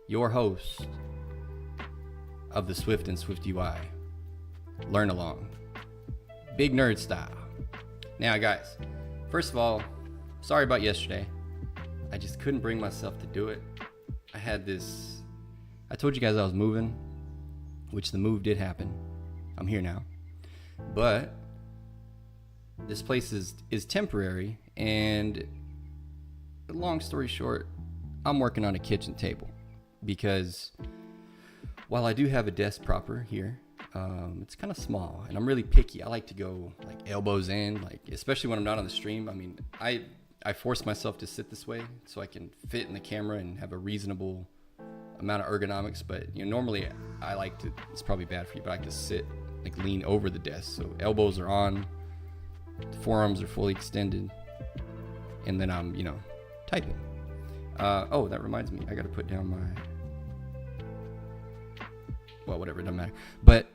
your host of the Swift and SwiftUI Learnalong, big nerd style. Now, guys, first of all, sorry about yesterday. I just couldn't bring myself to do it. I told you guys I was moving, which the move did happen. I'm here now. But this place is temporary, and long story short, I'm working on a kitchen table because while I do have a desk proper here, it's kind of small, and I'm really picky. I like to go like elbows in, like especially when I'm not on the stream. I mean, I force myself to sit this way so I can fit in the camera and have a reasonable amount of ergonomics. But normally I like to. It's probably bad for you, but I like to sit, like lean over the desk, so elbows are on, the forearms are fully extended, and then I'm typing. Oh, that reminds me, I got to put down my. Well, whatever, it doesn't matter. But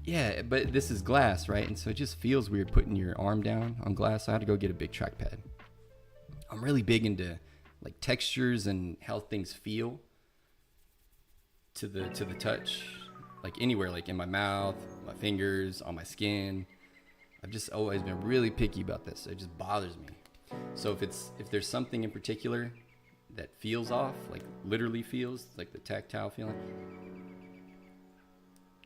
yeah, but this is glass, right? And so it just feels weird putting your arm down on glass. So I had to go get a big trackpad. I'm really big into like textures and how things feel to the touch, like anywhere, like in my mouth, my fingers, on my skin. I've just always been really picky about this. It just bothers me. So if there's something in particular that feels off, like literally feels, like the tactile feeling,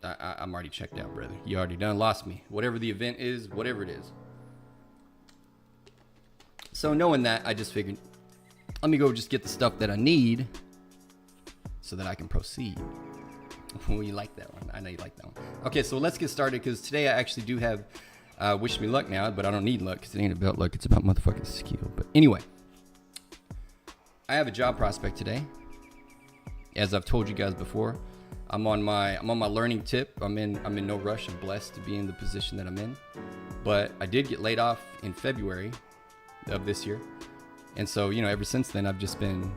I'm already checked out, brother. You already done lost me. Whatever the event is, whatever it is. So knowing that, I just figured, let me go just get the stuff that I need so that I can proceed. Oh, you like that one. I know you like that one. Okay, so let's get started, because today I actually do have wish me luck now, but I don't need luck because it ain't about luck. It's about motherfucking skill. But anyway, I have a job prospect today. As I've told you guys before, I'm on my learning tip. I'm in no rush. I'm blessed to be in the position that I'm in. But I did get laid off in February of this year. And so, ever since then, I've just been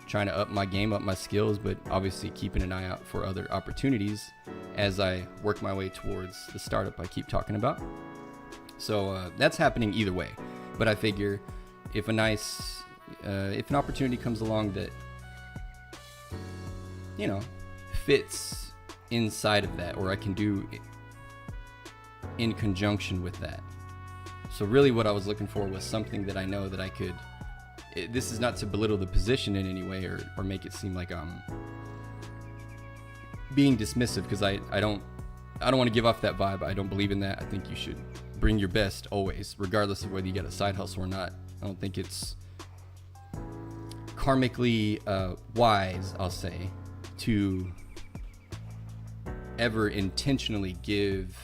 trying to up my game, up my skills, but obviously keeping an eye out for other opportunities as I work my way towards the startup I keep talking about. So that's happening either way. But I figure if an opportunity comes along that, fits inside of that, or I can do in conjunction with that. So really what I was looking for was something that I know that I could, this is not to belittle the position in any way or make it seem like I'm being dismissive, because I don't want to give off that vibe. I don't believe in that. I think you should bring your best always, regardless of whether you got a side hustle or not. I don't think it's karmically wise, I'll say, to ever intentionally give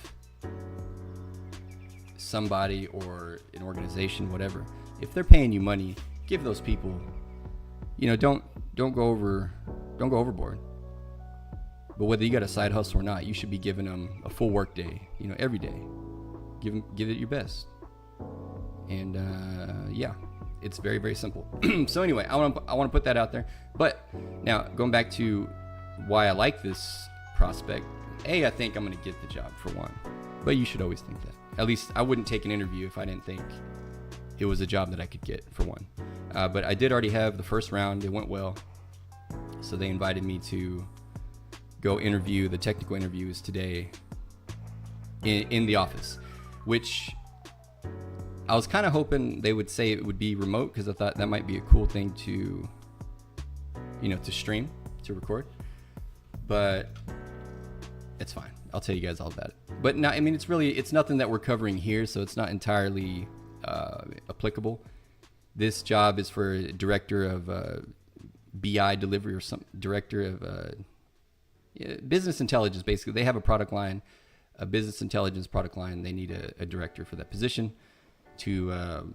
somebody or an organization, whatever, if they're paying you money, give those people, don't go overboard. But whether you got a side hustle or not, you should be giving them a full work day, every day. Give it your best. And yeah, it's very, very simple. So anyway, I want to put that out there. But now going back to why I like this prospect, I think I'm going to get the job, for one. But you should always think that. At least I wouldn't take an interview if I didn't think it was a job that I could get, for one. But I did already have the first round. It went well. So they invited me to go interview the technical interviews today in the office, which I was kind of hoping they would say it would be remote, because I thought that might be a cool thing to, to stream, to record. But it's fine. I'll tell you guys all about it. But no, it's nothing that we're covering here, so it's not entirely applicable. This job is for a director of BI delivery, or some director of business intelligence. Basically, they have a product line, a business intelligence product line. They need a director for that position to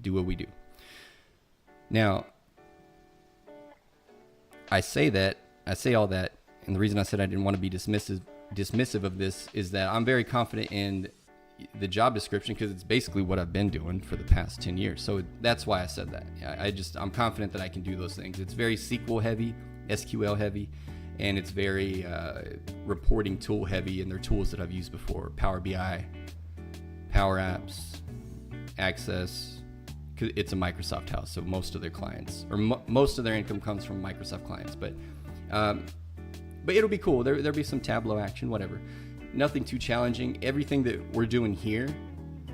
do what we do. Now, I say all that, and the reason I said I didn't want to be dismissive of this is that I'm very confident in the job description, because it's basically what I've been doing for the past 10 years. So that's why I said that. I'm confident that I can do those things. It's very SQL heavy, SQL heavy, and it's very reporting tool heavy, and they're tools that I've used before: Power BI, Power Apps, Access, 'cause it's a Microsoft house, so most of their clients, or most of their income comes from Microsoft clients. But it'll be cool. There'll be some Tableau action, whatever. Nothing too challenging. Everything that we're doing here,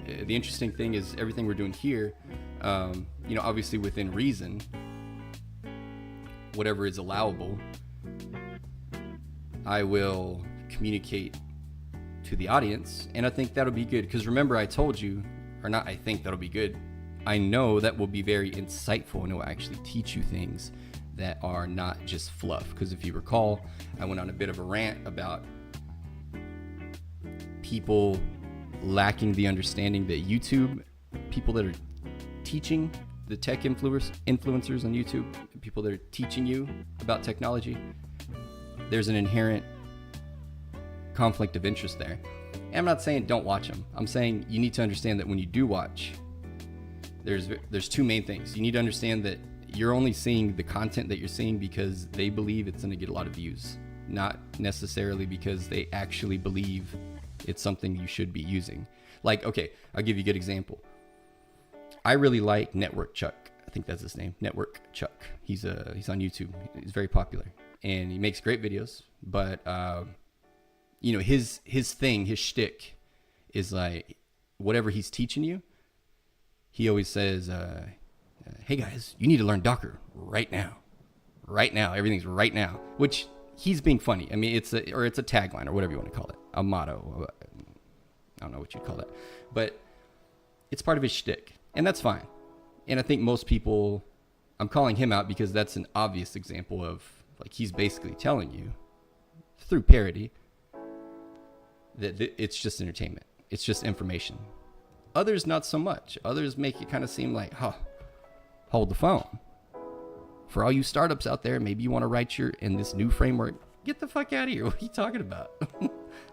the interesting thing is everything we're doing here, obviously within reason, whatever is allowable, I will communicate to the audience. And I think that'll be good. Because remember, I told you, or not, I think that'll be good. I know that will be very insightful and it will actually teach you things that are not just fluff. Because if you recall, I went on a bit of a rant about people lacking the understanding that YouTube, people that are teaching, the tech influencers on YouTube, people that are teaching you about technology, there's an inherent conflict of interest there. And I'm not saying don't watch them. I'm saying you need to understand that when you do watch, there's two main things. You need to understand that you're only seeing the content that you're seeing because they believe it's going to get a lot of views, not necessarily because they actually believe it's something you should be using. Like, okay, I'll give you a good example. I really like Network Chuck. I think that's his name, Network Chuck. He's on YouTube. He's very popular and he makes great videos. But his thing, his shtick is like whatever he's teaching you. He always says, "Hey guys, you need to learn Docker right now. Right now, everything's right now." Which he's being funny. I mean, it's a tagline or whatever you want to call it, a motto. I don't know what you'd call it, but it's part of his shtick, and that's fine. And I think most people, I'm calling him out because that's an obvious example of like he's basically telling you through parody that it's just entertainment. It's just information. Others, not so much. Others make it kind of seem like, hold the phone. For all you startups out there, maybe you want to write in this new framework. Get the fuck out of here. What are you talking about?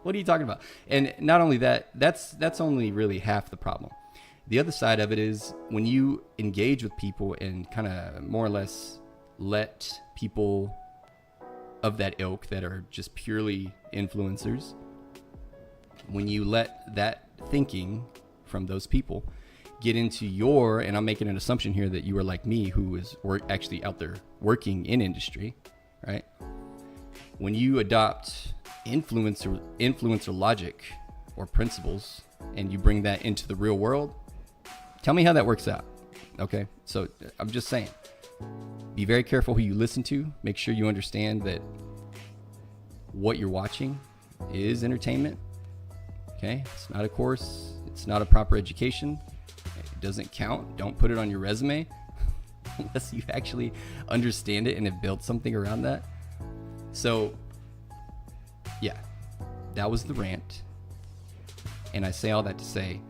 What are you talking about? And not only that, that's only really half the problem. The other side of it is when you engage with people and kind of more or less let people of that ilk that are just purely influencers, when you let that thinking from those people get into and I'm making an assumption here that you are like me, who is actually out there working in industry, right? When you adopt influencer logic or principles and you bring that into the real world, tell me how that works out. Okay, so I'm just saying, be very careful who you listen to. Make sure you understand that what you're watching is entertainment. Okay, it's not a course. It's not a proper education. It doesn't count. Don't put it on your resume unless you actually understand it and have built something around that. So, yeah, that was the rant. And I say all that to say,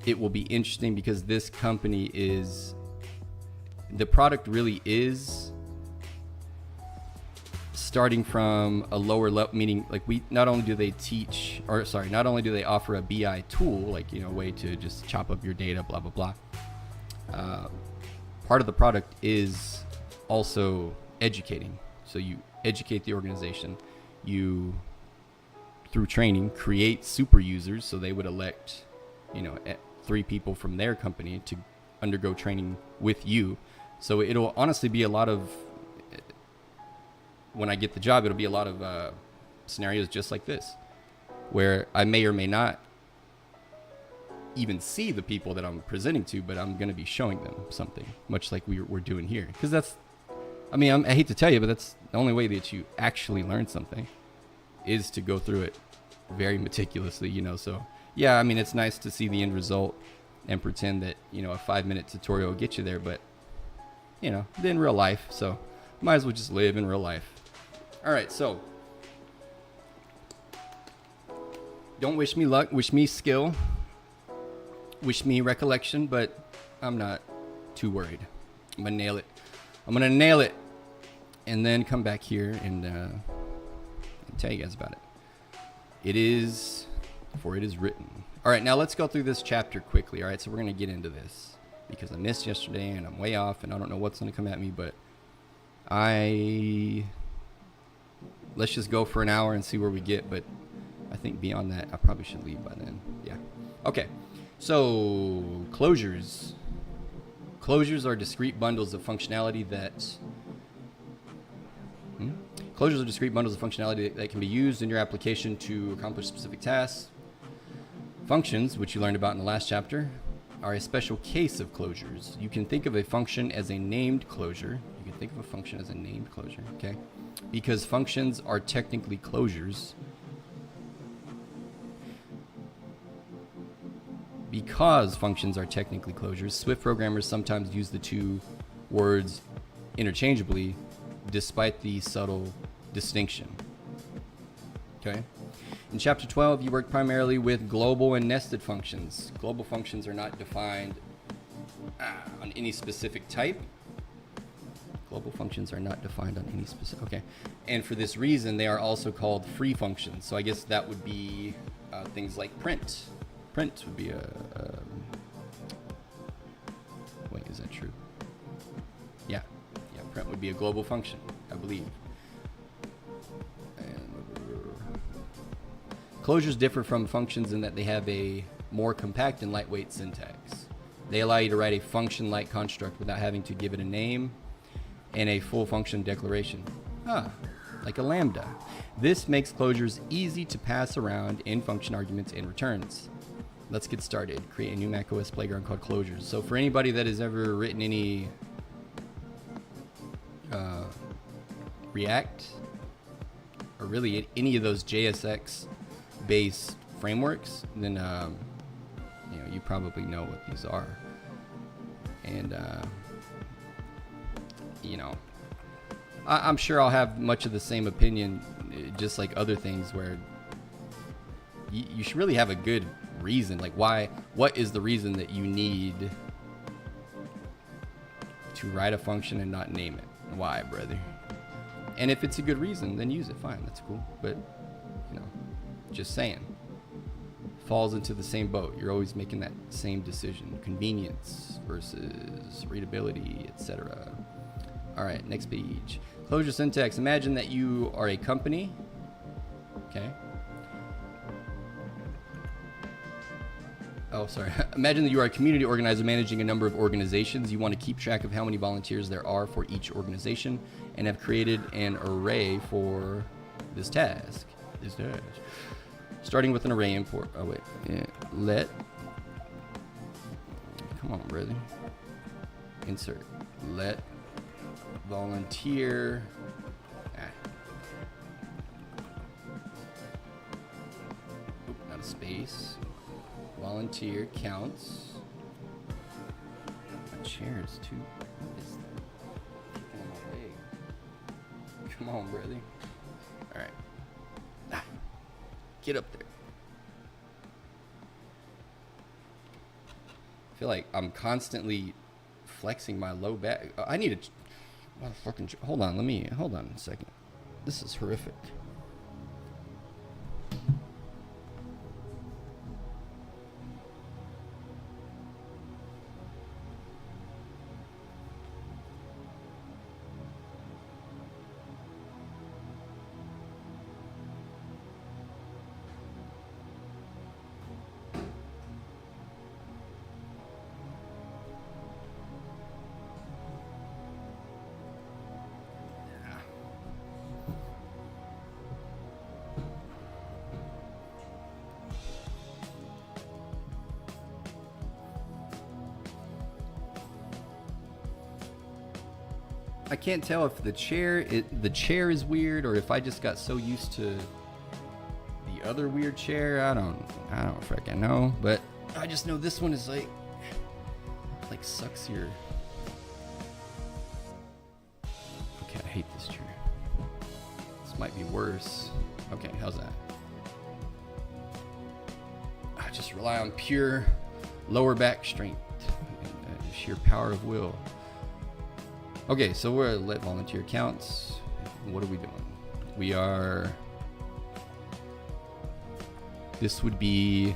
it will be interesting because this company the product really is starting from a lower level, meaning like not only do they offer a BI tool, like, a way to just chop up your data, blah, blah, blah. Part of the product is also educating. So you educate the organization, you, through training, create super users. So they would elect, 3 people from their company to undergo training with you. So it'll honestly be a lot of, when I get the job, it'll be a lot of scenarios just like this, where I may or may not even see the people that I'm presenting to, but I'm going to be showing them something, much like we're doing here. Because I hate to tell you, but that's the only way that you actually learn something, is to go through it very meticulously, So, yeah, it's nice to see the end result and pretend that, a 5-minute tutorial will get you there, but, in real life. So, might as well just live in real life. All right, so don't wish me luck, wish me skill, wish me recollection, but I'm not too worried. I'm gonna nail it, and then come back here and tell you guys about it. It is written. All right, now let's go through this chapter quickly. All right, so we're gonna get into this because I missed yesterday and I'm way off and I don't know what's gonna come at me, but let's just go for an hour and see where we get. But I think beyond that, I probably should leave by then. Yeah. Okay. So closures. Closures are discrete bundles of functionality that can be used in your application to accomplish specific tasks. Functions, which you learned about in the last chapter, are a special case of closures. You can think of a function as a named closure. Okay? Because functions are technically closures. Swift programmers sometimes use the two words interchangeably, despite the subtle distinction. Okay? In Chapter 12, you work primarily with global and nested functions. Global functions are not defined on any specific type. Okay. And for this reason, they are also called free functions. So I guess that would be things like print. Print would be wait, is that true? Yeah, print would be a global function, I believe. Closures differ from functions in that they have a more compact and lightweight syntax. They allow you to write a function-like construct without having to give it a name and a full function declaration. Like a lambda. This makes closures easy to pass around in function arguments and returns. Let's get started. Create a new macOS playground called closures. So for anybody that has ever written any React, or really any of those JSX based frameworks, then you probably know what these are. And I'm sure I'll have much of the same opinion, just like other things, where you should really have a good reason. Like, what is the reason that you need to write a function and not name it? Why, brother? And if it's a good reason, then use it. Fine, that's cool. But just saying, falls into the same boat. You're always making that same decision: convenience versus readability, etc. All right, next page. Closure syntax. Imagine that you are a company. Okay. Imagine that you are a community organizer managing a number of organizations. You want to keep track of how many volunteers there are for each organization and have created an array for this task. Starting with an array import. Come on, brother. Insert. Let volunteer. Not a space. Volunteer counts. My chair is too. It's kicking on my leg. Come on, brother. All right. Get up there. I feel like I'm constantly flexing my low back. I need to. Motherfucking. Hold on a second. This is horrific. I can't tell if the chair is weird or if I just got so used to the other weird chair. I don't freaking know, but I just know this one is like sucks your. Okay, I hate this chair. This might be worse. Okay, how's that? I just rely on pure lower back strength and sheer power of will. Okay, so we're at let volunteer counts. What are we doing? This would be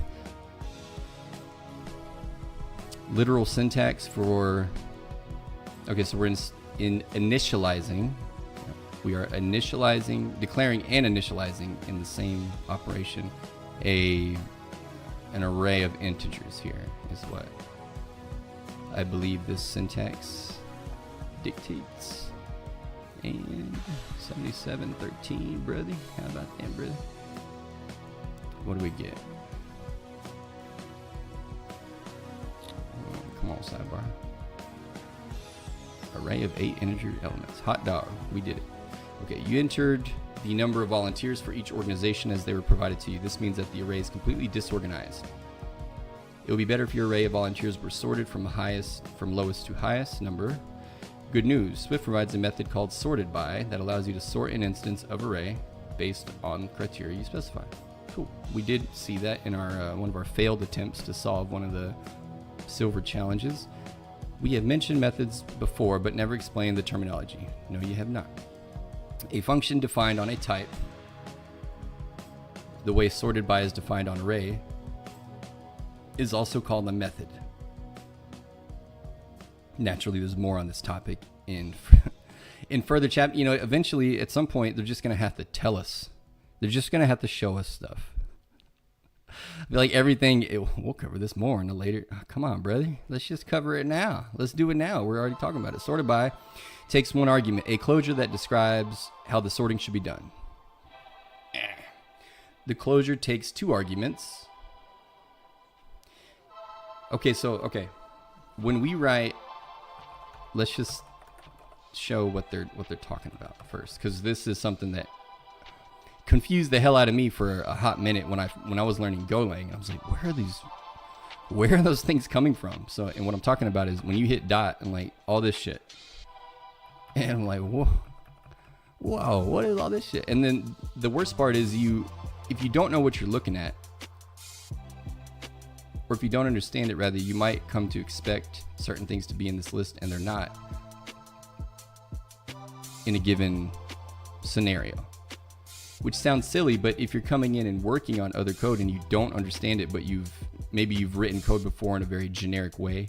literal syntax for, okay, so we're in initializing. We are declaring and initializing in the same operation a an array of integers here is what I believe this syntax dictates. And 7713, brother. How about that, brother? What do we get? Come on, sidebar. Array of 8 integer elements. Hot dog. We did it. Okay, you entered the number of volunteers for each organization as they were provided to you. This means that the array is completely disorganized. It would be better if your array of volunteers were sorted from lowest to highest number. Good news, Swift provides a method called sorted by that allows you to sort an instance of array based on criteria you specify. Cool. We did see that in our one of our failed attempts to solve one of the silver challenges. We have mentioned methods before, but never explained the terminology. No, you have not. A function defined on a type, the way sorted by is defined on array, is also called a method. Naturally, there's more on this topic in further chapter. You know, eventually, at some point, they're just going to have to tell us. They're just going to have to show us stuff. Like everything, we'll cover this more in a later. Oh, come on, brother. Let's just cover it now. Let's do it now. We're already talking about it. Sorted by takes one argument, a closure that describes how the sorting should be done. The closure takes 2 arguments. Okay, when we write, let's just show what they're talking about first, because this is something that confused the hell out of me for a hot minute when I was learning Golang. I was like, where are those things coming from? So, and what I'm talking about is when you hit dot and like all this shit, and I'm like, whoa, what is all this shit? And then the worst part is if you don't know what you're looking at, or if you don't understand it, rather, you might come to expect certain things to be in this list and they're not in a given scenario, which sounds silly. But if you're coming in and working on other code and you don't understand it, but maybe you've written code before in a very generic way,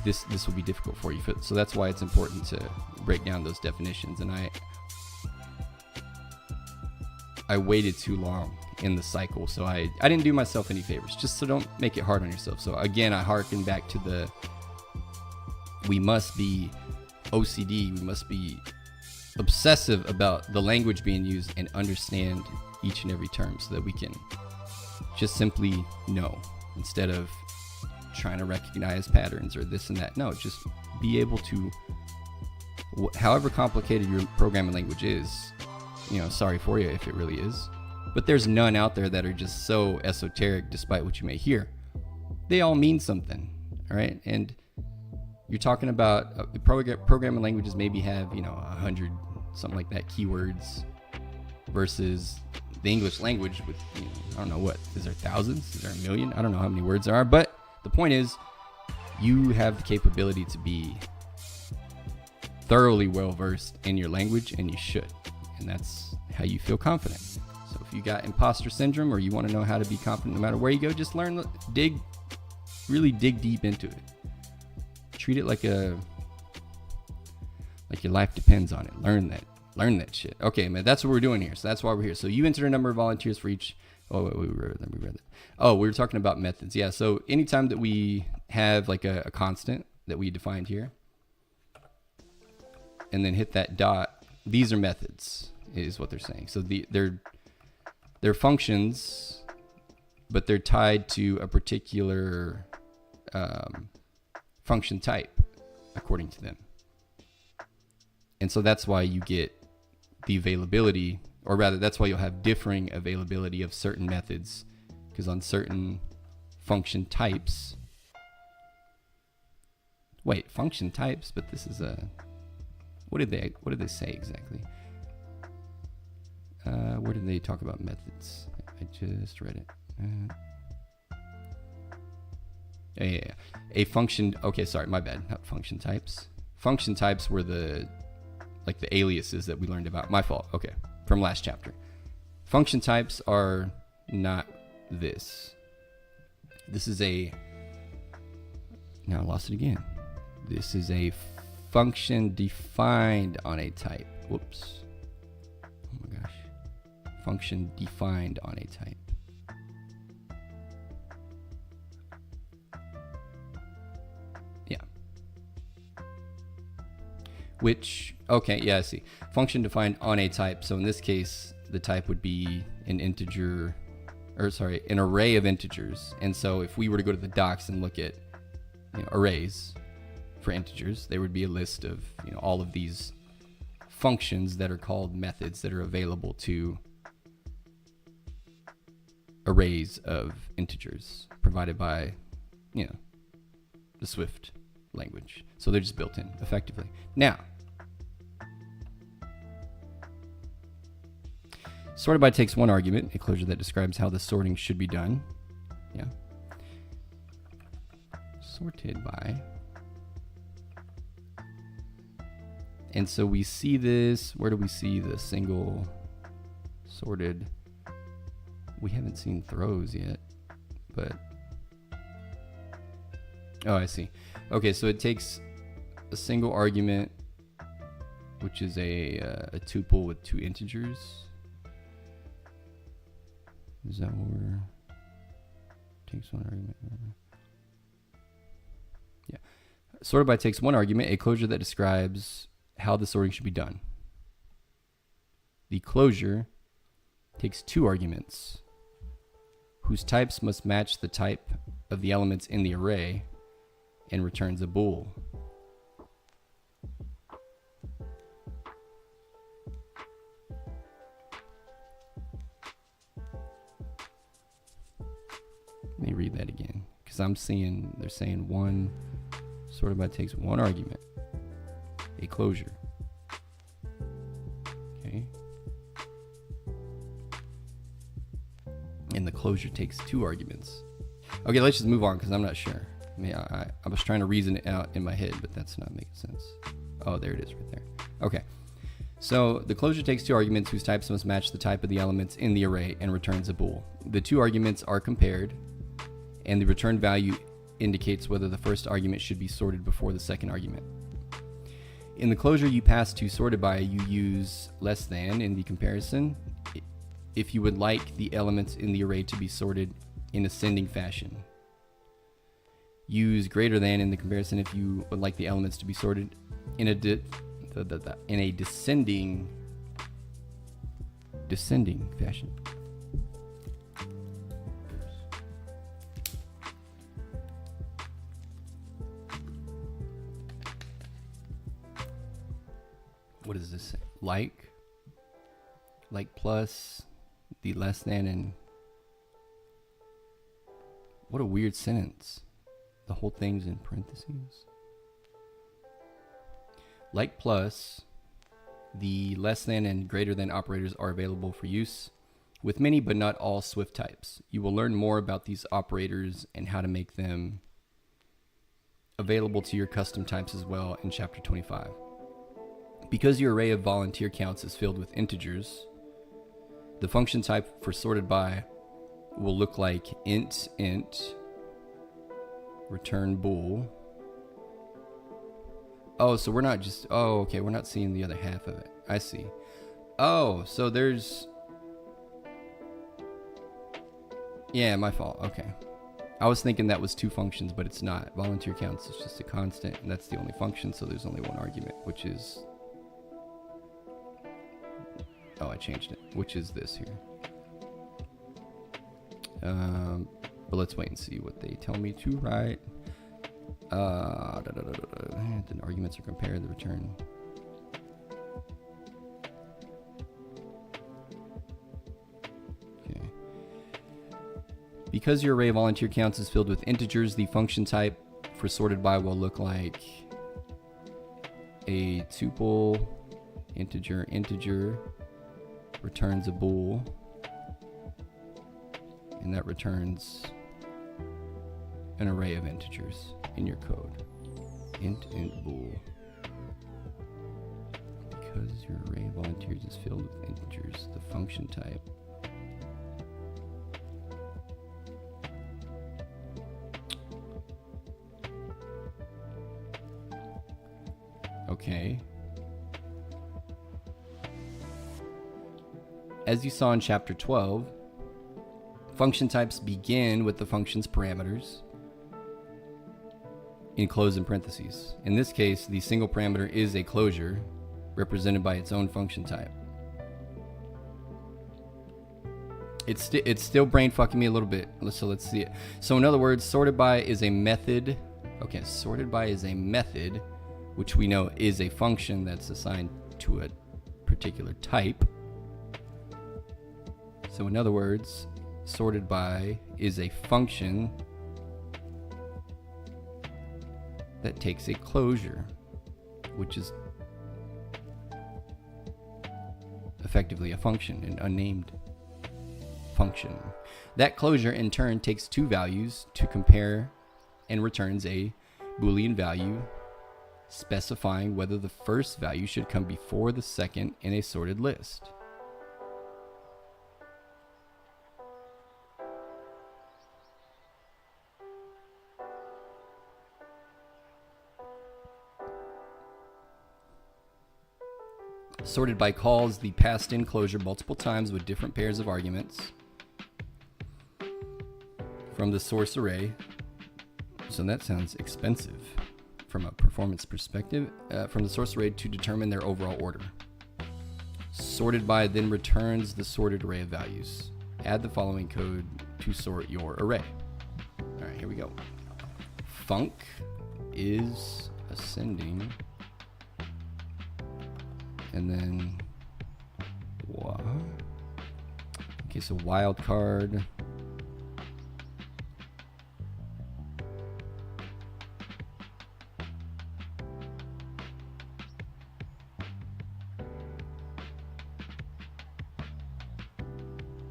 this will be difficult for you. So that's why it's important to break down those definitions. And I waited too long in the cycle, so I didn't do myself any favors. Just so don't make it hard on yourself. So again, I harken back to we must be OCD, we must be obsessive about the language being used and understand each and every term so that we can just simply know instead of trying to recognize patterns or this and that. No, just be able to, however complicated your programming language is, sorry for you if it really is, but there's none out there that are just so esoteric despite what you may hear. They all mean something, all right? And you're talking about programming languages maybe have 100 something like that keywords versus the English language with I don't know, what is there, thousands, is there a million? I don't know how many words there are, but the point is you have the capability to be thoroughly well versed in your language, and you should, and that's how you feel confident. So if you got imposter syndrome or you want to know how to be confident no matter where you go, just really dig deep into it. Treat it like your life depends on it. Learn that shit. Okay, man, that's what we're doing here. So that's why we're here. So you enter a number of volunteers for each. Oh, wait, we read that. Oh, we were talking about methods. Yeah. So anytime that we have like a constant that we defined here, and then hit that dot, these are methods, is what they're saying. So they're functions, but they're tied to a particular function type, according to them. And so that's why you get the availability, or rather that's why you'll have differing availability of certain methods, because on certain function types, function types, but this is what did they say exactly? Where did they talk about methods? I just read it. Yeah. A function. Okay, sorry, my bad. Not function types. Function types were the aliases that we learned about. My fault. Okay, from last chapter. Function types are not this. This is now I lost it again. This is a function defined on a type. Whoops. Oh my gosh. Function defined on a type. Okay, yeah, I see. Function defined on a type. So in this case, the type would be an array of integers. And so if we were to go to the docs and look at arrays for integers, there would be a list of all of these functions that are called methods that are available to arrays of integers provided by the Swift language. So they're just built in effectively. Now, sorted by takes one argument, a closure that describes how the sorting should be done. Yeah. Sorted by. And so we see this. Where do we see the single sorted? We haven't seen throws yet, but oh, I see. Okay, so it takes a single argument, which is a tuple with two integers. Is that what we're takes one argument? Yeah. Sorted by takes one argument, a closure that describes how the sorting should be done. The closure takes two arguments, whose types must match the type of the elements in the array, and returns a bool. Let me read that again, because they're saying one sorted by takes one argument, a closure. Okay. And the closure takes two arguments. Okay, let's just move on because I'm not sure. I mean, I was trying to reason it out in my head, but that's not making sense. Oh, there it is right there. Okay. So the closure takes two arguments whose types must match the type of the elements in the array and returns a bool. The two arguments are compared, and the return value indicates whether the first argument should be sorted before the second argument. In the closure you pass to sorted by, you use less than in the comparison if you would like the elements in the array to be sorted in ascending fashion. Use greater than in the comparison if you would like the elements to be sorted in a descending fashion. What does this say? Like plus the less than, and what a weird sentence. The whole thing's in parentheses. Like plus the less than and greater than operators are available for use with many but not all Swift types. You will learn more about these operators and how to make them available to your custom types as well in chapter 25. Because your array of volunteer counts is filled with integers, the function type for sorted by will look like int return bool. Oh, so we're not just, oh, okay, we're not seeing the other half of it. I see. Oh, so there's, yeah, my fault. Okay. I was thinking that was two functions, but it's not. Volunteer counts is just a constant, and that's the only function, so there's only one argument, which is, oh, I changed it, which is this here. But let's wait and see what they tell me to write. The arguments are compared, the return. Okay. Because your array of volunteer counts is filled with integers, the function type for sorted by will look like a tuple, integer, returns a bool, and that returns an array of integers in your code. Int bool. Because your array of volunteers is filled with integers, the function type okay. As you saw in chapter 12, function types begin with the function's parameters enclosed in parentheses. In this case, the single parameter is a closure represented by its own function type. It's still brain fucking me a little bit. So let's see it. So in other words, sorted by is a method. Okay, sorted by is a method, which we know is a function that's assigned to a particular type. So in other words, sorted by is a function that takes a closure, which is effectively a function, an unnamed function. That closure in turn takes two values to compare and returns a Boolean value specifying whether the first value should come before the second in a sorted list. Sorted by calls the passed-in closure multiple times with different pairs of arguments from the source array. So that sounds expensive from a performance perspective. From the source array to determine their overall order. Sorted by then returns the sorted array of values. Add the following code to sort your array. All right, here we go. Func is ascending. And then what? Okay, so wildcard.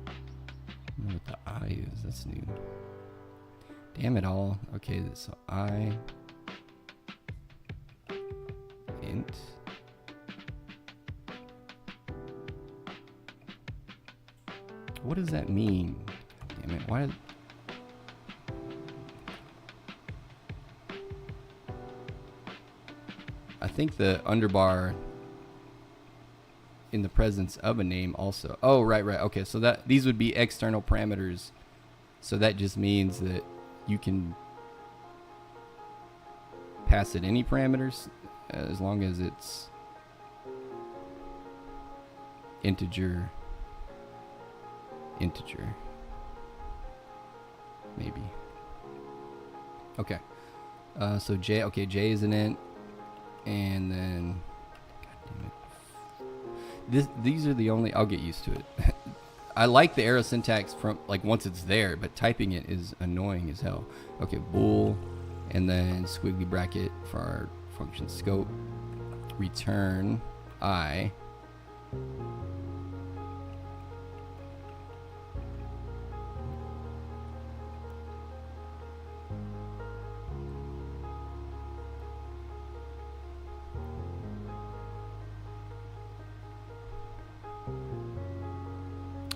I don't know what the I is. That's new. Damn it all. Okay, so I int. What does that mean? Damn it, why? I think the underbar in the presence of a name also. Oh, right. Okay, so that these would be external parameters. So that just means that you can pass it any parameters as long as it's integer, maybe. Okay. So J. Okay, J is an int, and then God damn it. These are the only. I'll get used to it. I like the arrow syntax from like once it's there, but typing it is annoying as hell. Okay, bool, and then squiggly bracket for our function scope. Return I.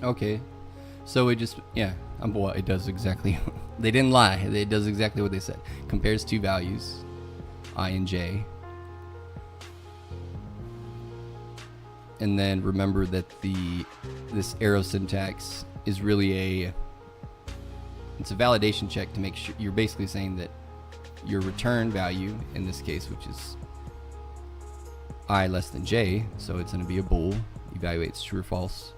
Okay, so it just, yeah, well, it does exactly, they didn't lie, it does exactly what they said. Compares two values, I and J. And then remember that this arrow syntax is really it's a validation check to make sure, you're basically saying that your return value, in this case, which is I less than J, so it's going to be a bool, evaluates true or false.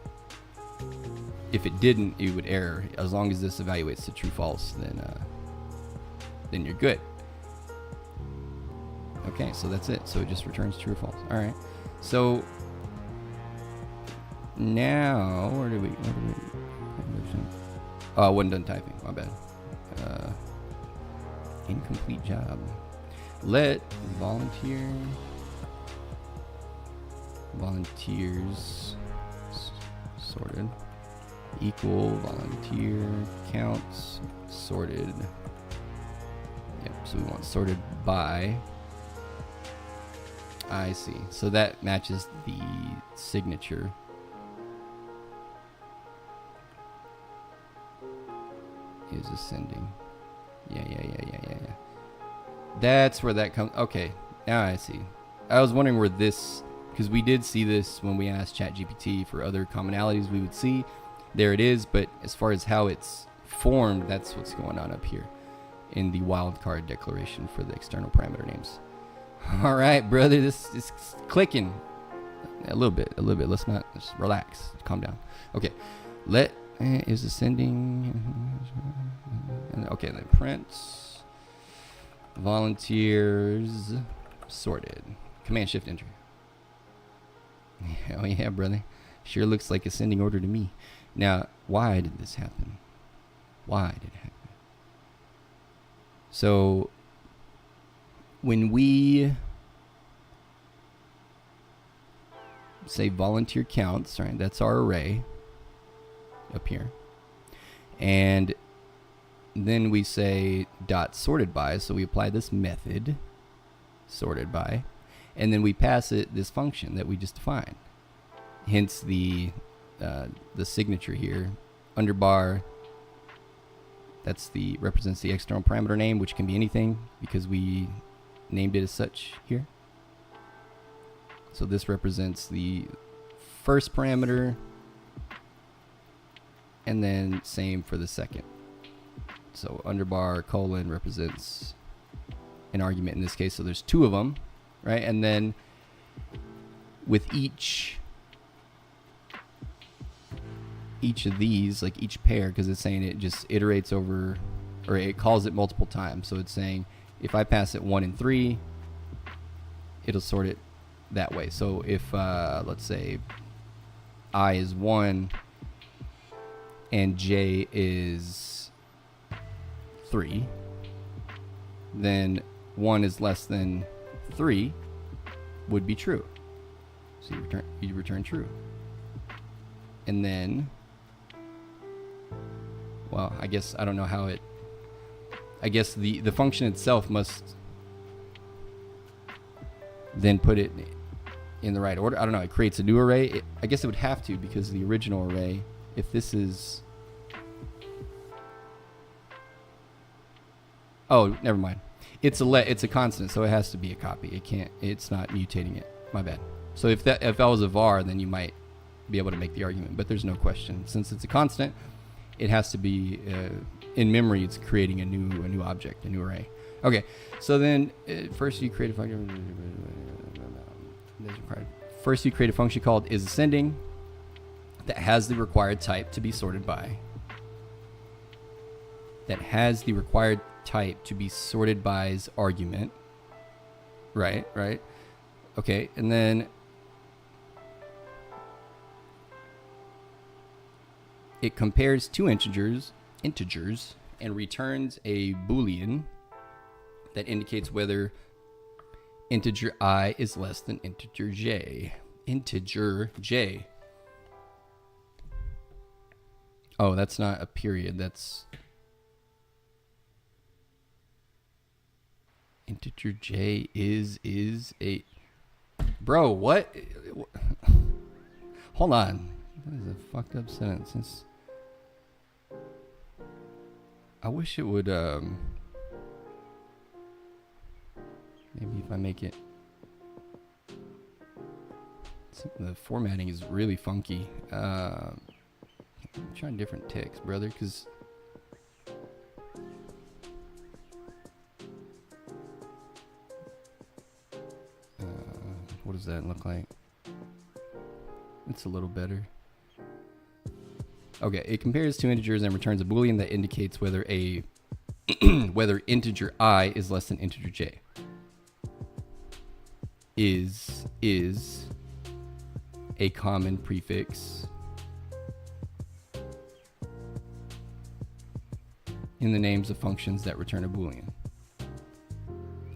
If it didn't, it would error. As long as this evaluates to true false, then you're good. Okay, so that's it. So it just returns true or false. All right. So now where do we? Oh, I wasn't done typing. My bad. Incomplete job. Let volunteers sorted equal volunteer counts sorted. Yep, so we want sorted by. I see. So that matches the signature. Is ascending. Yeah. That's where that comes. Okay, now I see. I was wondering where this, because we did see this when we asked ChatGPT for other commonalities we would see. There it is, but as far as how it's formed, that's what's going on up here. in the wildcard declaration for the external parameter names. All right, brother, this is clicking a little bit. Let's not, just relax, calm down. Okay, let is ascending. Okay, then print volunteers sorted. Command Shift Enter. Oh yeah, brother, sure looks like ascending order to me. Now, why did this happen? Why did it happen? So when we say volunteer counts, right, that's our array up here, and then we say dot sorted by, so we apply this method sorted by, and then we pass it this function that we just defined, hence the signature here, underbar. That's the represents the external parameter name, which can be anything because we named it as such here. So this represents the first parameter, and then same for the second. So underbar colon represents an argument in this case. So there's two of them, right? And then with each of these, like each pair, because it's saying it just iterates over, or it calls it multiple times. So it's saying if I pass it 1 and 3, it'll sort it that way. So if let's say I is 1 and J is 3, then 1 is less than 3 would be true. So you return true. And then, well, I guess I don't know how it, I guess the function itself must then put it in the right order. I don't know, it creates a new array. I guess it would have to, because the original array, if this is, oh, never mind. It's a constant, so it has to be a copy. It's not mutating it. My bad. So if that was a var, then you might be able to make the argument, but there's no question. Since it's a constant, it has to be in memory. It's creating a new object, a new array. Okay, so then first you create a function. First you create a function called isAscending that has the required type to be sorted by. That has the required type to be sorted by's argument. Right. Okay, and then it compares two integers, and returns a Boolean that indicates whether integer I is less than integer j. Integer j. Oh, that's not a period. That's integer j is a. Bro, what? Hold on. That is a fucked up sentence. I wish it would, maybe if I make it, the formatting is really funky. I'm trying different text, brother, because what does that look like? It's a little better. Okay, it compares two integers and returns a Boolean that indicates whether whether integer I is less than integer j. Is a common prefix in the names of functions that return a Boolean.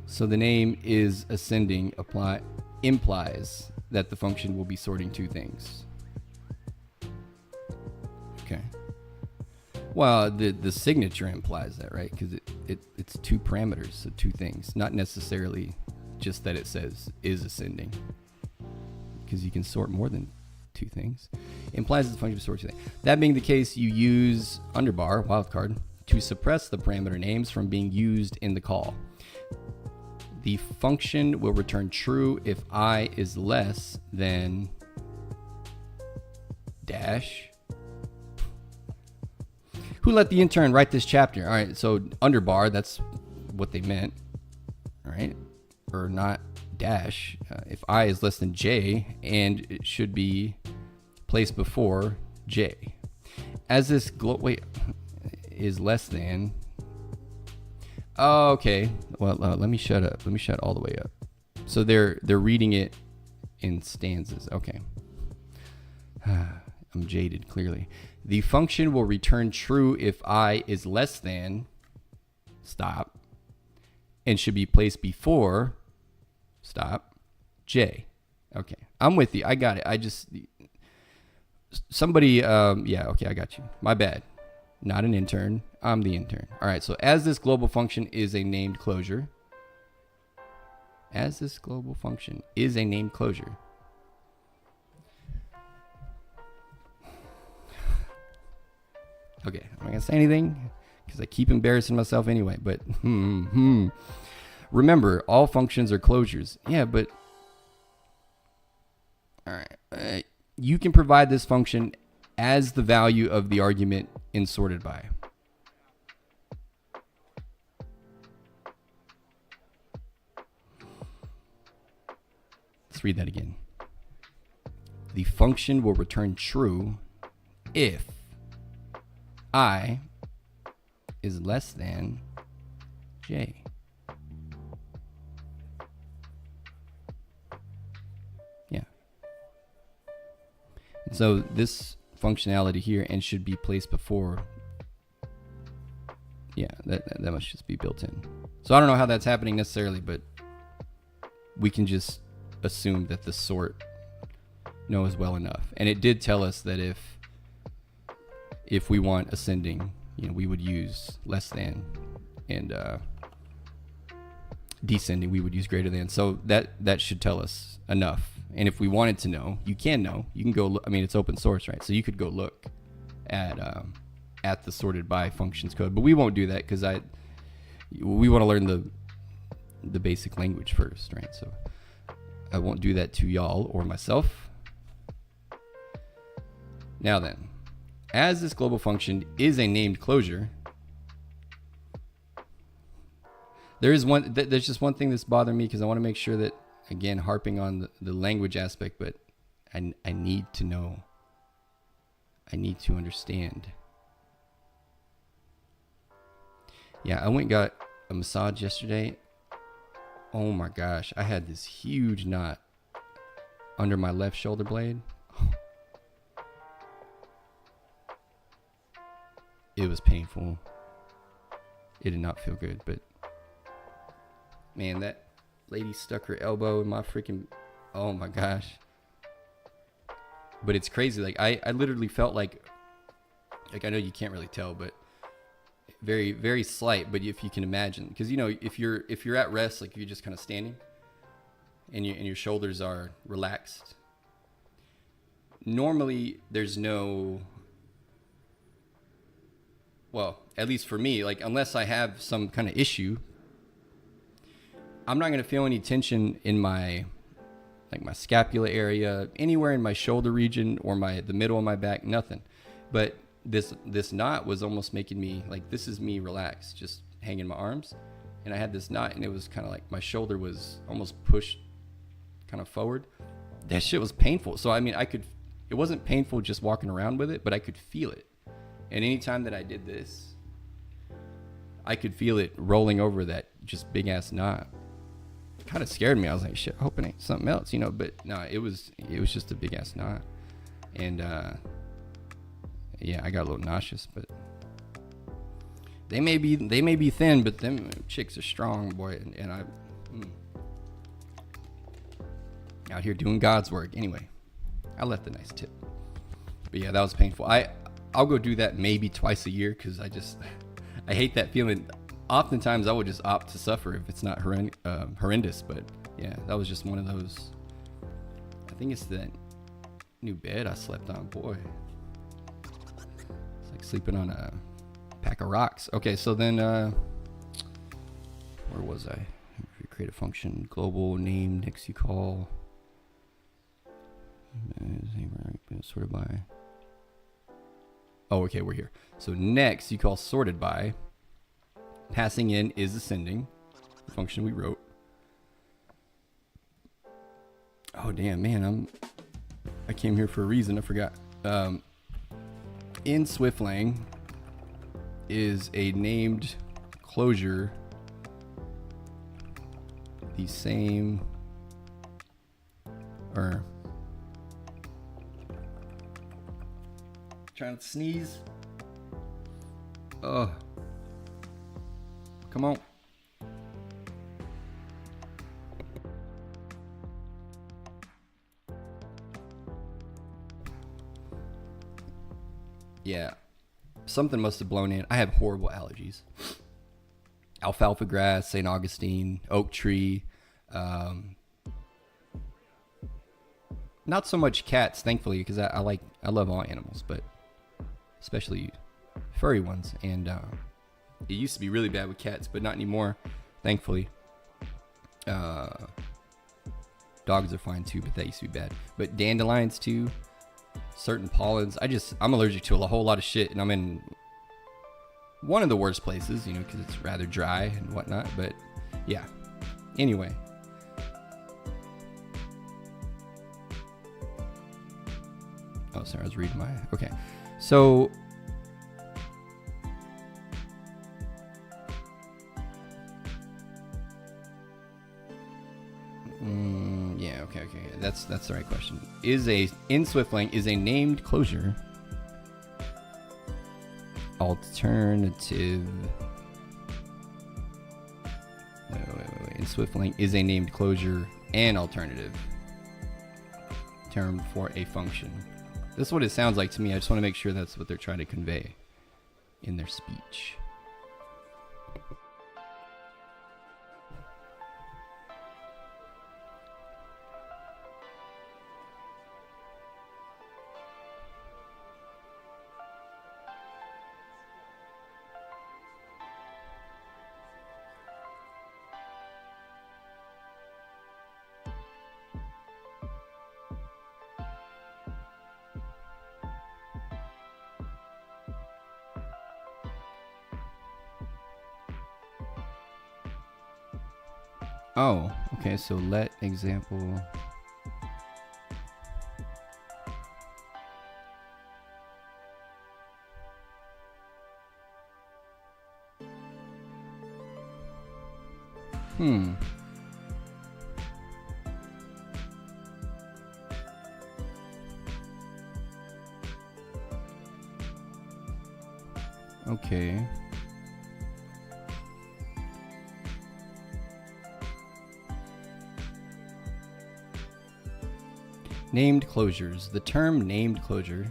So the name isAscending implies that the function will be sorting two things. Okay. Well, the signature implies that, right? Because it's two parameters, so two things, not necessarily just that it says isAscending, because you can sort more than two things. It implies that the function sorts two things. That being the case, you use underbar wildcard to suppress the parameter names from being used in the call. The function will return true if I is less than dash. Who let the intern write this chapter? All right, so underbar, that's what they meant, all right? Or not dash. If I is less than j, and it should be placed before j. As this is less than. Oh, okay. Well, let me shut up. Let me shut all the way up. So they're reading it in stanzas. Okay. I'm jaded, clearly. The function will return true if I is less than, stop, and should be placed before, stop, j. Okay, I'm with you. I got it. I just, somebody, yeah, okay, I got you. My bad. Not an intern. I'm the intern. All right, so as this global function is a named closure, as this global function is a named closure, okay, I'm not gonna say anything because I keep embarrassing myself anyway, but remember, all functions are closures. Yeah, but all right, you can provide this function as the value of the argument in sorted by. Let's read that again. The function will return true if I is less than j. Yeah. And so this functionality here and should be placed before. Yeah, that must just be built in. So I don't know how that's happening necessarily, but we can just assume that the sort knows well enough. And it did tell us that if we want ascending, you know, we would use less than, and descending we would use greater than. So that should tell us enough. And if we wanted to know, you can go look. I mean, it's open source, right? So you could go look at the sorted by functions code, but we won't do that because we want to learn the basic language first, right? So I won't do that to y'all or myself. Now then, as this global function is a named closure, there's just one thing that's bothering me because I want to make sure that, again, harping on the language aspect, but I need to know. I need to understand. Yeah, I went and got a massage yesterday. Oh my gosh, I had this huge knot under my left shoulder blade. It was painful. It did not feel good, but man, that lady stuck her elbow in my freaking, oh my gosh. But it's crazy. Like I literally felt like I know you can't really tell, but very, very slight. But if you can imagine, because you know, if you're at rest, like if you're just kind of standing and your shoulders are relaxed, normally there's no, well, at least for me, like unless I have some kind of issue, I'm not going to feel any tension in my scapula area, anywhere in my shoulder region or the middle of my back, nothing. But this knot was almost making me, like, this is me relaxed, just hanging my arms. And I had this knot and it was kind of like my shoulder was almost pushed kind of forward. That shit was painful. So, I mean, it wasn't painful just walking around with it, but I could feel it. And anytime that I did this, I could feel it rolling over that just big ass knot. It kind of scared me. I was like, shit, I hope it ain't something else, you know, but no, it was just a big ass knot. And, yeah, I got a little nauseous, but they may be thin, but them chicks are strong, boy. And I out here doing God's work. Anyway, I left a nice tip, but yeah, that was painful. I'll go do that maybe twice a year because I hate that feeling. Oftentimes I would just opt to suffer if it's not horrendous, but yeah, that was just one of those. I think it's that new bed I slept on, boy. It's like sleeping on a pack of rocks. Okay, so then where was I? Create a function, global name, next you call. Sorted by. Oh, okay, we're here. So next you call sorted by. Passing in is ascending, the function we wrote. Oh damn, man, I came here for a reason. I forgot. In SwiftLang is a named closure the same, or trying to sneeze. Ugh. Come on. Yeah. Something must have blown in. I have horrible allergies. Alfalfa grass, St. Augustine, oak tree. Not so much cats, thankfully, because I love all animals, but especially furry ones. And it used to be really bad with cats, but not anymore, thankfully. Dogs are fine too, but that used to be bad. But dandelions too, certain pollens. I'm allergic to a whole lot of shit, and I'm in one of the worst places, because it's rather dry and whatnot. But yeah, anyway. Oh, sorry, I was reading okay. So yeah, okay. That's the right question. In SwiftLang is a named closure alternative? Wait. In SwiftLang is a named closure an alternative term for a function. This is what it sounds like to me. I just want to make sure that's what they're trying to convey in their speech. Oh, okay, so let example. Okay. Named closures. The term named closure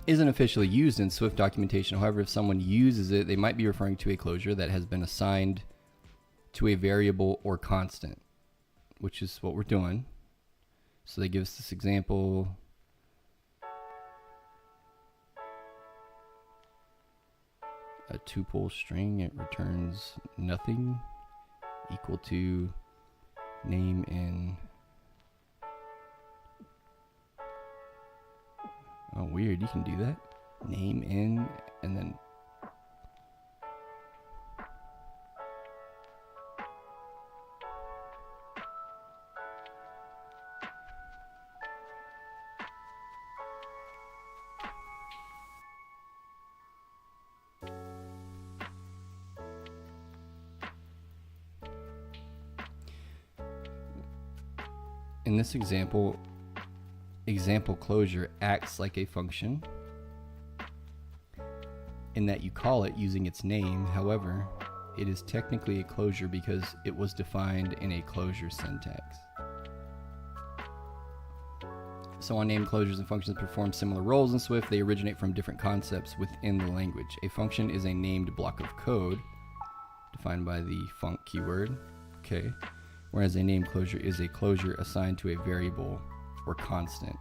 isn't officially used in Swift documentation. However, if someone uses it, they might be referring to a closure that has been assigned to a variable or constant, which is what we're doing. So they give us this example. A tuple string, it returns nothing equal to name in. Oh, weird. You can do that. Name in, and then. In this example closure acts like a function in that you call it using its name. However, it is technically a closure because it was defined in a closure syntax. So unnamed closures and functions perform similar roles in Swift. They originate from different concepts within the language. A function is a named block of code defined by the func keyword. Okay. Whereas a named closure is a closure assigned to a variable or constant.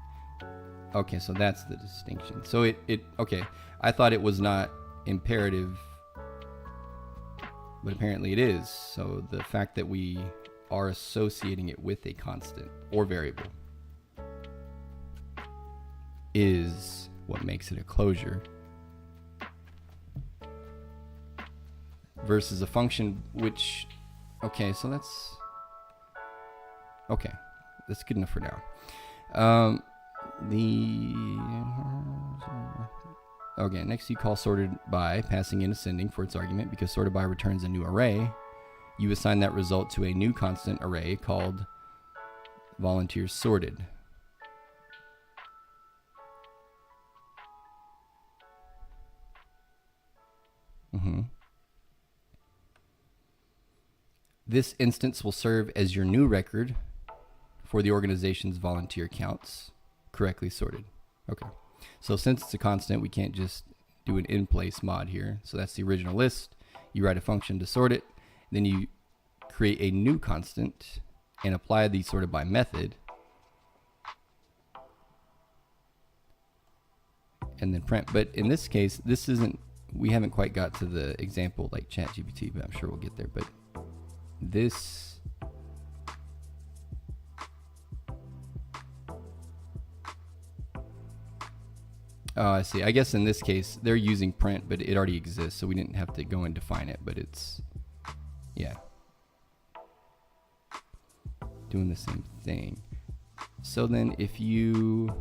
Okay, so that's the distinction. So okay, I thought it was not imperative, but apparently it is. So the fact that we are associating it with a constant or variable is what makes it a closure. versus a function which, okay, so that's good enough for now. Okay, next you call sorted by, passing in ascending for its argument. Because sorted by returns a new array, you assign that result to a new constant array called volunteers sorted. This instance will serve as your new record for the organization's volunteer counts, correctly sorted. Okay, so since it's a constant, we can't just do an in-place mod here. So that's the original list. You write a function to sort it, then you create a new constant and apply the sorted by method, and then print. But in this case, this isn't, we haven't quite got to the example like ChatGPT, but I'm sure we'll get there. But this, oh, I see. I guess in this case, they're using print, but it already exists, so we didn't have to go and define it, but it's, yeah, doing the same thing. So then if you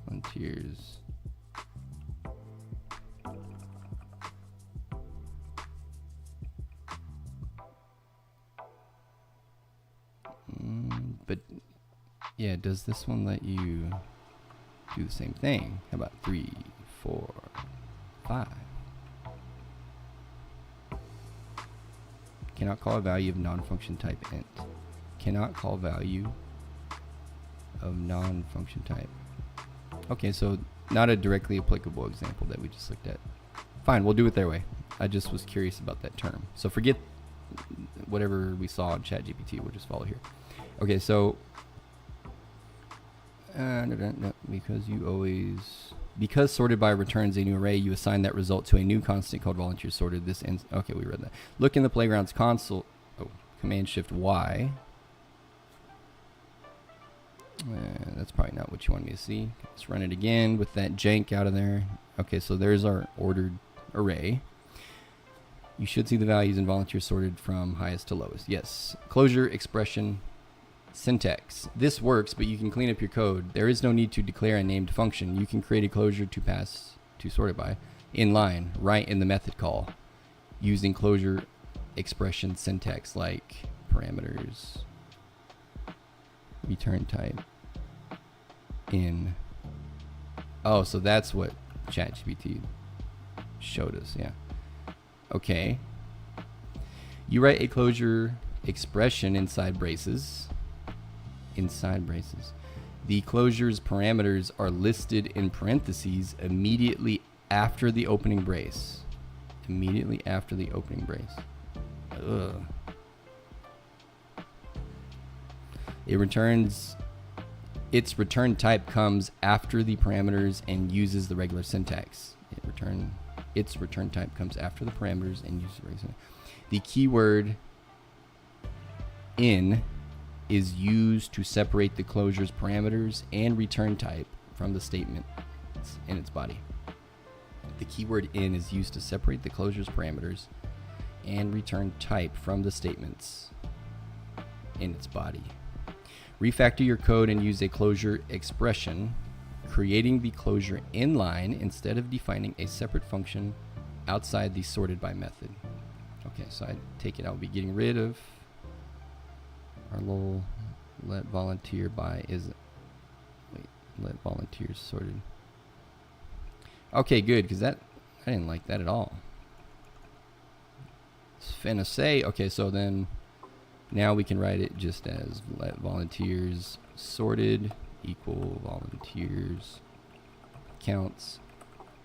volunteers but yeah, does this one let you do the same thing? How about 3, 4, 5? Cannot call a value of non-function type int. Cannot call value of non-function type. Okay, so not a directly applicable example that we just looked at. Fine, we'll do it their way. I just was curious about that term. So forget whatever we saw in ChatGPT, we'll just follow here. Okay, so because sorted by returns a new array, you assign that result to a new constant called volunteer sorted. Okay, we read that. Look in the playground's console. Oh, Command Shift Y. That's probably not what you want me to see. Let's run it again with that jank out of there. Okay, so there's our ordered array. You should see the values in volunteer sorted from highest to lowest. Yes. Closure, expression, syntax. This works, but you can clean up your code. There is no need to declare a named function. You can create a closure to pass to sorted by in line, right in the method call, using closure, expression, syntax like parameters, return type, in. Oh, so that's what ChatGPT showed us, yeah. Okay. You write a closure expression inside braces. Inside braces. The closure's parameters are listed in parentheses immediately after the opening brace. Immediately after the opening brace. Ugh. It returns, its return type comes after the parameters and uses the regular syntax. Its return type comes after the parameters and uses the regular syntax. The keyword in is used to separate the closure's parameters and return type from the statement in its body. The keyword in is used to separate the closure's parameters and return type from the statements in its body. Refactor your code and use a closure expression, creating the closure inline instead of defining a separate function outside the sorted by method. Okay, so I take it I'll be getting rid of our little let volunteer by let volunteers sorted. Okay, good, because that I didn't like that at all. It's finna say, okay, so then now we can write it just as let volunteers sorted equal volunteers counts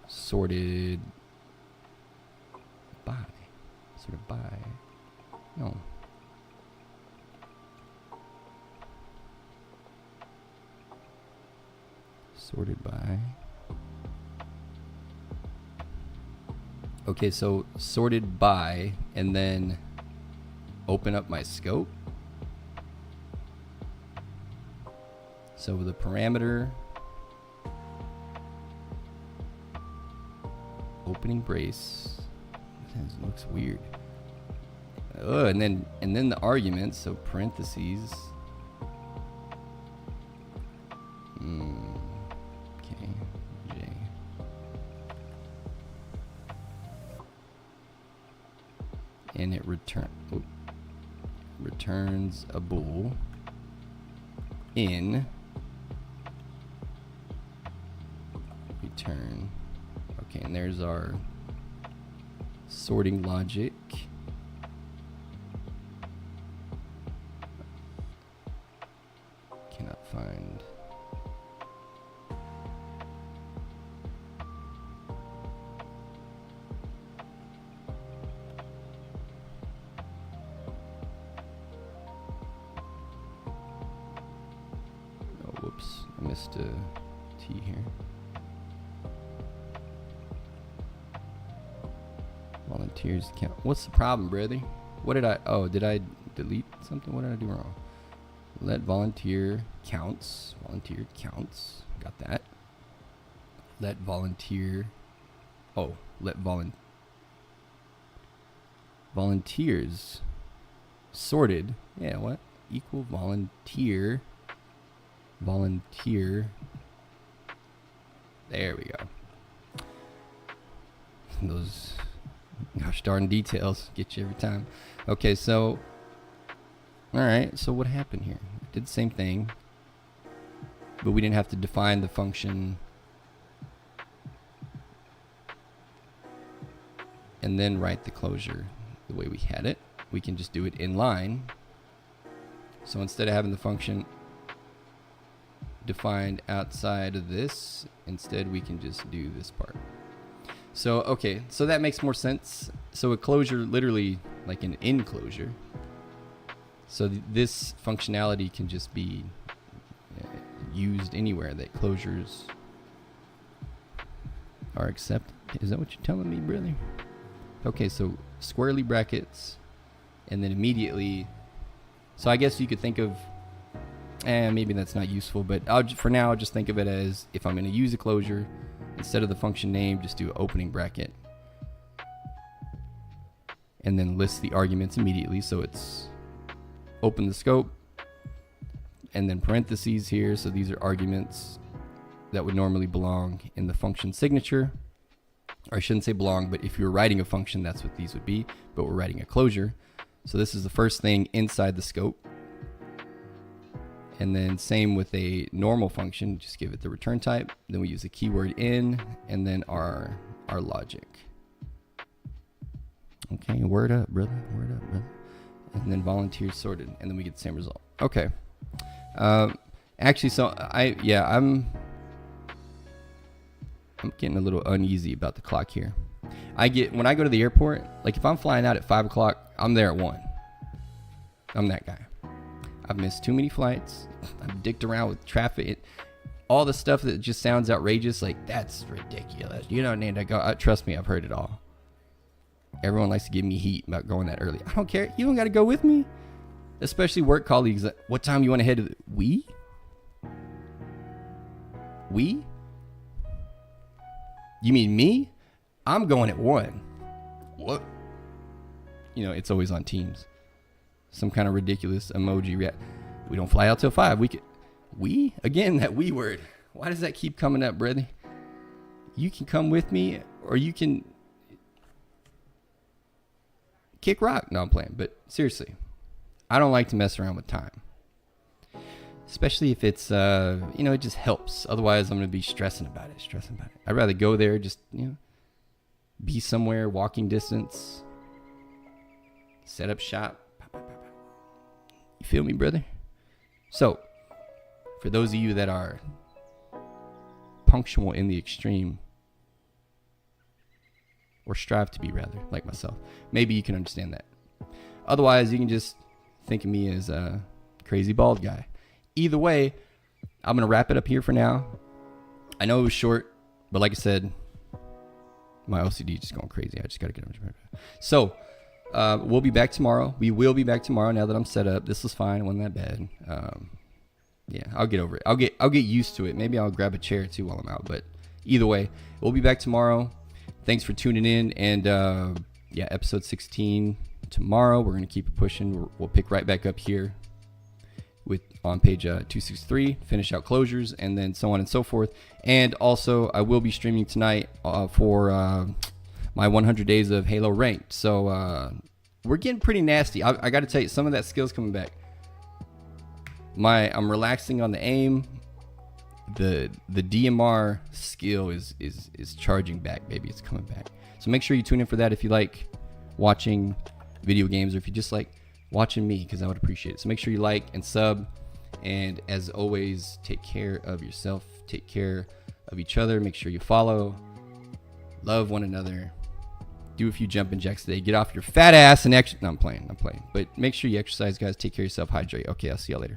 sorted by. No. Sorted by. Okay, so sorted by, and then open up my scope. So the parameter opening brace. This looks weird. Oh, and then the arguments, so parentheses. Okay, J. And it returns a bool in return. Okay, and there's our sorting logic. Cannot find. Oh, whoops. I missed a T here. Volunteers count. What's the problem, brother? What did I... Oh, did I delete something? What did I do wrong? Let volunteer counts. Volunteer counts. Got that. Let volunteer... Oh, let volunteers sorted. Yeah, what? Equal volunteer. Volunteer. There we go. Those... Gosh darn details get you every time. Okay, so alright, so what happened here? Did the same thing, but we didn't have to define the function and then write the closure the way we had it. We can just do it in line. So instead of having the function defined outside of this, instead we can just do this part. So, okay, so that makes more sense. So a closure, literally like an enclosure. So this functionality can just be used anywhere that closures are accepted. Is that what you're telling me, brother? Okay, so squarely brackets, and then immediately. So I guess you could think of, maybe that's not useful, but for now, I'll just think of it as if I'm going to use a closure, instead of the function name, just do an opening bracket. And then list the arguments immediately. So it's open the scope, and then parentheses here. So these are arguments that would normally belong in the function signature. Or I shouldn't say belong, but if you're writing a function, that's what these would be. But we're writing a closure. So this is the first thing inside the scope. And then same with a normal function, just give it the return type. Then we use the keyword in, and then our logic. Okay, word up, brother. Word up, brother. And then volunteers sorted, and then we get the same result. Okay. Actually, so I'm getting a little uneasy about the clock here. When I go to the airport, like if I'm flying out at 5 o'clock, I'm there at 1. I'm that guy. I've missed too many flights. I've dicked around with traffic. All the stuff that just sounds outrageous, like, that's ridiculous. You don't need to go. Trust me, I've heard it all. Everyone likes to give me heat about going that early. I don't care. You don't got to go with me. Especially work colleagues. What time you want to head to We? You mean me? I'm going at 1. What? You know, it's always on Teams. Some kind of ridiculous emoji. We don't fly out till 5. We? Again, that we word. Why does that keep coming up, brother? You can come with me, or you can kick rock. No, I'm playing. But seriously, I don't like to mess around with time. Especially if it's, it just helps. Otherwise, I'm going to be stressing about it. I'd rather go there, just, be somewhere, walking distance, set up shop. You feel me, brother? So, for those of you that are punctual in the extreme, or strive to be rather, like myself, maybe you can understand that. Otherwise, you can just think of me as a crazy bald guy. Either way, I'm going to wrap it up here for now. I know it was short, but like I said, my OCD is just going crazy. I just got to get it. So, we'll be back tomorrow. We will be back tomorrow now that I'm set up. This was fine. It wasn't that bad. Yeah, I'll get over it. I'll get used to it. Maybe I'll grab a chair too while I'm out. But either way, we'll be back tomorrow. thanks for tuning in. And yeah, episode 16 tomorrow. We're going to keep it pushing. We'll pick right back up here with on page 263, finish out closures, and then so on and so forth. And also, I will be streaming tonight for my 100 days of Halo Ranked. So we're getting pretty nasty. I got to tell you, some of that skill's coming back. I'm relaxing on the aim. The DMR skill is charging back, baby. It's coming back. So make sure you tune in for that if you like watching video games, or if you just like watching me, because I would appreciate it. So make sure you like and sub. And as always, take care of yourself. Take care of each other. Make sure you follow. Love one another. Do a few jumping jacks today. Get off your fat ass and no, I'm playing. But make sure you exercise, guys. Take care of yourself. Hydrate. Okay, I'll see y'all later.